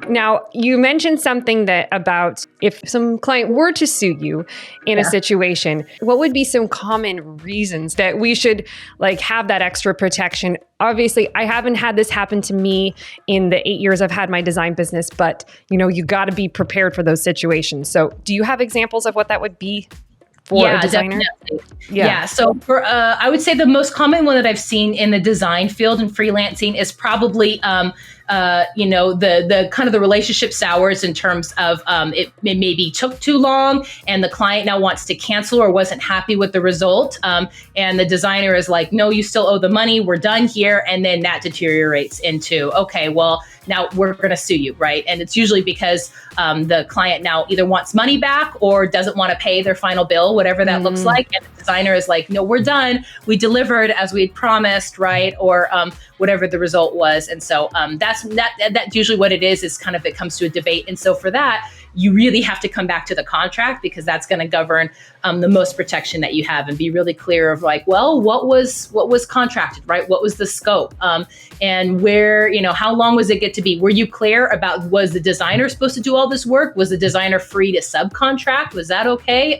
Now, you mentioned something that about if some client were to sue you in a situation, what would be some common reasons that we should like have that extra protection? Obviously, I haven't had this happen to me in the 8 years I've had my design business, but you got to be prepared for those situations. So do you have examples of what that would be? For a designer? Definitely. Yeah. So for I would say the most common one that I've seen in the design field and freelancing is probably the kind of the relationship sours in terms of it maybe took too long and the client now wants to cancel or wasn't happy with the result. And the designer is like, no, you still owe the money. We're done here. And then that deteriorates into, okay, well, now we're going to sue you, right? And it's usually because the client now either wants money back or doesn't want to pay their final bill, whatever that looks like. And the designer is like, no, we're done. We delivered as we had promised, right? Or whatever the result was. And so that's usually what it is kind of it comes to a debate. And so for that, you really have to come back to the contract because that's going to govern the most protection that you have and be really clear of like, well, what was contracted, right? What was the scope? And where, how long was it get to be? Were you clear about, was the designer supposed to do all this work? Was the designer free to subcontract? Was that okay?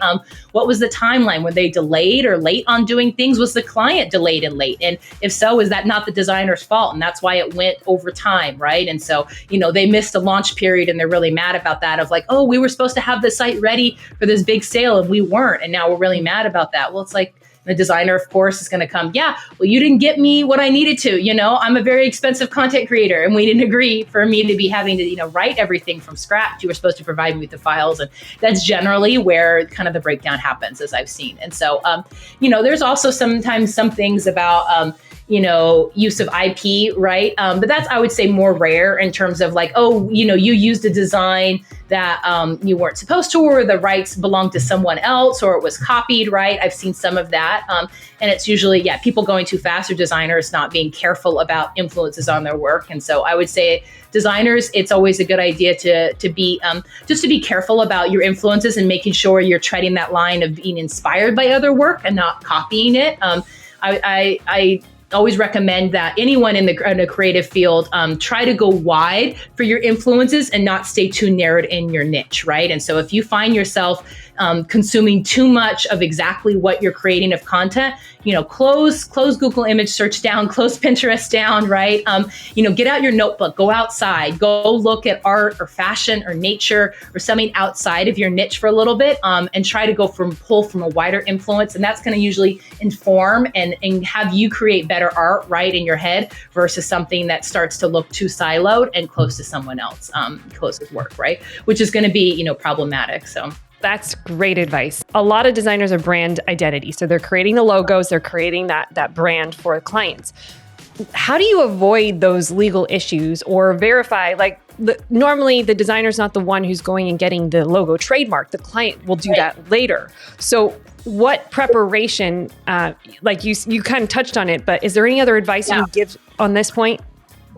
What was the timeline? Were they delayed or late on doing things? Was the client delayed and late? And if so, is that not the designer's fault? And that's why it went over time, right? And so, they missed a launch period and they're really mad about that of like, oh, we were supposed to have the site ready for this big sale and we weren't. And now we're really mad about that. Well, it's like the designer, of course, is going to come. Yeah, well, you didn't get me what I needed to. I'm a very expensive content creator and we didn't agree for me to be having to, write everything from scratch. You were supposed to provide me with the files. And that's generally where kind of the breakdown happens, as I've seen. And so, there's also sometimes some things about, use of IP, right? But that's, I would say, more rare in terms of like, oh, you used a design that you weren't supposed to, or the rights belong to someone else, or it was copied, right? I've seen some of that. And it's usually, people going too fast or designers not being careful about influences on their work. And so I would say designers, it's always a good idea to be, just to be careful about your influences and making sure you're treading that line of being inspired by other work and not copying it. I always recommend that anyone in the creative field try to go wide for your influences and not stay too narrowed in your niche, right? And so if you find yourself consuming too much of exactly what you're creating of content, close Google image search down, close Pinterest down, right? Get out your notebook, go outside, go look at art or fashion or nature or something outside of your niche for a little bit, and try to pull from a wider influence. And that's going to usually inform and have you create better art, right, in your head versus something that starts to look too siloed and close to someone else, close's work, right? Which is going to be, problematic. So that's great advice. A lot of designers are brand identity. So they're creating the logos, they're creating that brand for clients. How do you avoid those legal issues or verify, normally the designer's not the one who's going and getting the logo trademark. The client will do that later. So what preparation, you kind of touched on it, but is there any other advice you give on this point?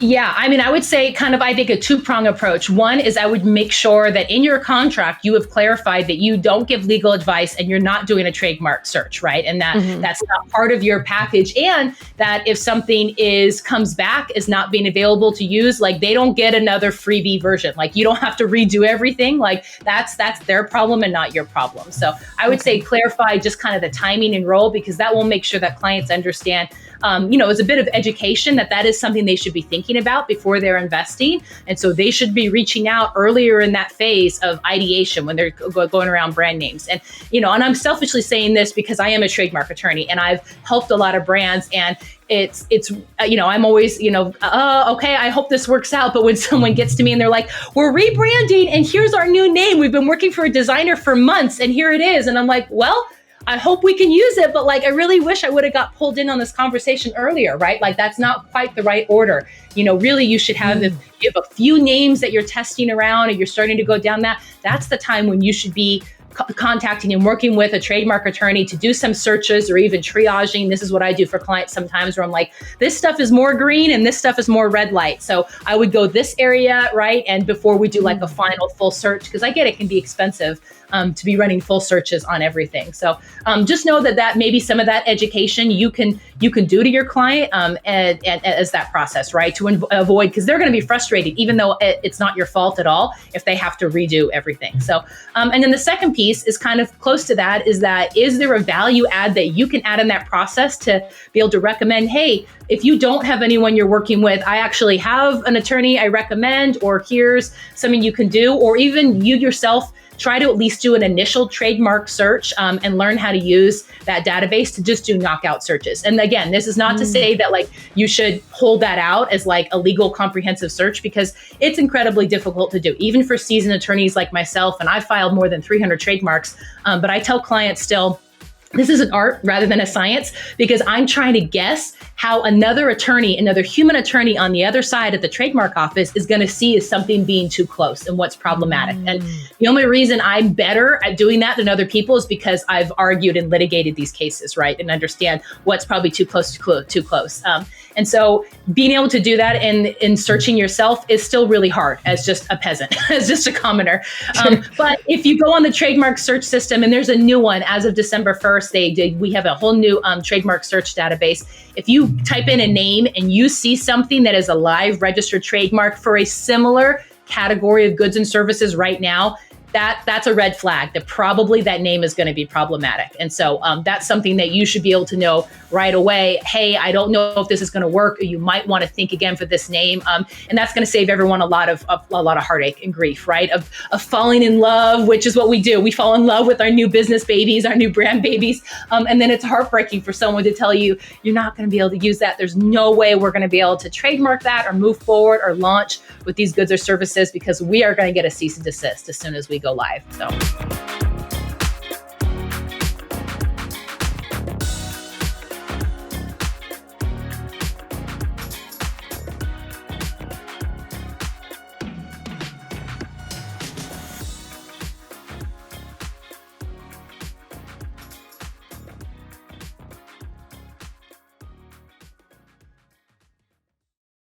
Yeah, I would say I think a two-prong approach. One is I would make sure that in your contract, you have clarified that you don't give legal advice and you're not doing a trademark search, right? And that that's not part of your package. And that if something comes back as not being available to use, they don't get another freebie version. You don't have to redo everything. That's their problem and not your problem. So I would say clarify just kind of the timing and role, because that will make sure that clients understand, it's a bit of education that is something they should be thinking about before they're investing. And so they should be reaching out earlier in that phase of ideation when they're going around brand names. And, and I'm selfishly saying this because I am a trademark attorney and I've helped a lot of brands, and it's I'm always, okay, I hope this works out. But when someone gets to me and they're like, we're rebranding and here's our new name. We've been working for a designer for months and here it is. And I'm like, well, I hope we can use it, but I really wish I would have got pulled in on this conversation earlier, right? That's not quite the right order. Really you should have, if you have a few names that you're testing around and you're starting to go down that's the time when you should be contacting and working with a trademark attorney to do some searches or even triaging. This is what I do for clients sometimes, where I'm like, this stuff is more green and this stuff is more red light. So I would go this area, right? And before we do a final full search, because I get it can be expensive to be running full searches on everything. So just know that maybe some of that education you can do to your client and as that process, right? To avoid, because they're going to be frustrated, even though it's not your fault at all, if they have to redo everything. So, and then the second piece is kind of close to that, is there a value add that you can add in that process to be able to recommend, hey, if you don't have anyone you're working with, I actually have an attorney I recommend, or here's something you can do, or even you yourself try to at least do an initial trademark search and learn how to use that database to just do knockout searches. And again, this is not to say that like you should hold that out as like a legal comprehensive search, because it's incredibly difficult to do, even for seasoned attorneys like myself. And I've filed more than 300 trademarks, but I tell clients still, this is an art rather than a science, because I'm trying to guess how another human attorney on the other side at the trademark office is going to see is something being too close and what's problematic. And the only reason I'm better at doing that than other people is because I've argued and litigated these cases, right? And understand what's probably too close. And so being able to do that in searching yourself is still really hard as just a peasant, as just a commoner. But if you go on the trademark search system, and there's a new one as of December 1st, we have a whole new trademark search database. If you type in a name and you see something that is a live registered trademark for a similar category of goods and services right now, that's a red flag that probably that name is going to be problematic. And so that's something that you should be able to know right away. Hey, I don't know if this is going to work, or you might want to think again for this name. And that's going to save everyone a lot of heartache and grief, right? Of falling in love, which is what we do. We fall in love with our new business babies, our new brand babies. And then it's heartbreaking for someone to tell you, you're not going to be able to use that. There's no way we're going to be able to trademark that or move forward or launch with these goods or services, because we are going to get a cease and desist as soon as we go live. So